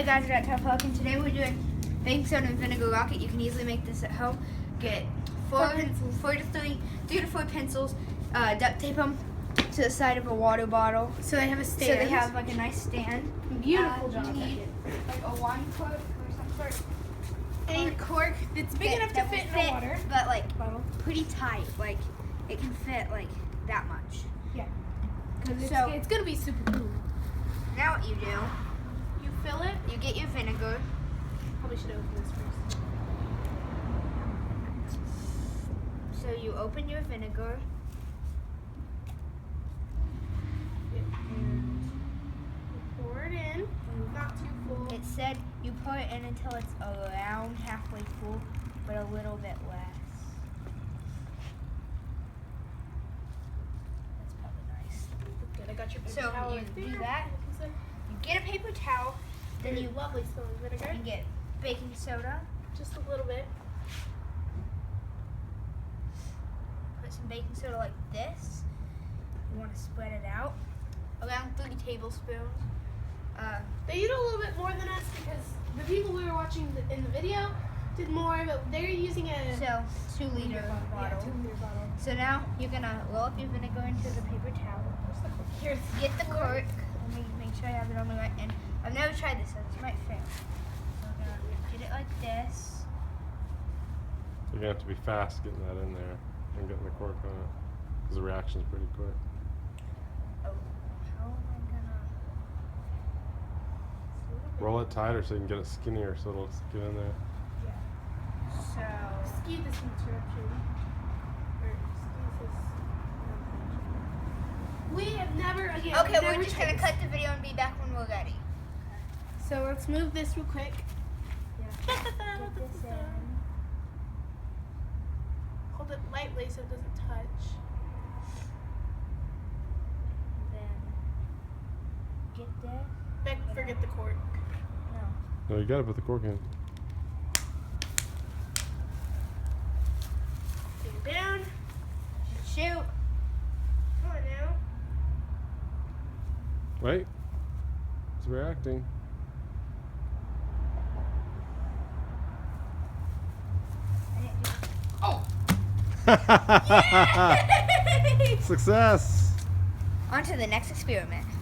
Hey guys, I got Top and today we're doing baking soda and vinegar rocket. You can easily make this at home. Get three to four pencils, duct tape them to the side of a water bottle. So they have a stand. So they have like a nice stand. Beautiful job. You need like a wine cork or some sort. A cork that's big enough to fit in the water. But like bottle. pretty tight. Like it can fit like that much. Yeah. Because So it's gonna be super cool. now what you do? You fill it. You get your vinegar. Probably should open this first. So you open your vinegar. Pour it in. Not too full. It said you pour it in until it's around halfway full, but a little bit less. That's probably nice. Good. I got your paper So towel you right do there. that. You get a paper towel, then you lovely smelling vinegar. get baking soda. Just a little bit. Put some baking soda like this. You want to spread it out. Around 3 tablespoons. They did a little bit more than us because the people we were watching in the video did more, but they're using a 2 liter bottle. Yeah, 2 liter bottle. So now you're gonna roll up your vinegar into the paper towel. Here's Get the cork. Let me make sure I have it on the right end. I've never tried this, so this might fail. So I'm gonna get it like this. You're gonna have to be fast getting that in there and getting the cork on it, because the reaction's pretty quick. Oh, how am I gonna? Roll it tighter so you can get it skinnier, so it'll get in there. So Excuse this interruption. Or excuse this. We have never again. okay, never we're just tried gonna this. cut the video and be back when we're ready. So let's move this real quick. Get this in. Hold it lightly so it doesn't touch. Then get this. Beck, forget the cork. No. No, you gotta put the cork in. Take it down. Shoot. Come on now. Wait. It's reacting. Oh. Success! On to the next experiment.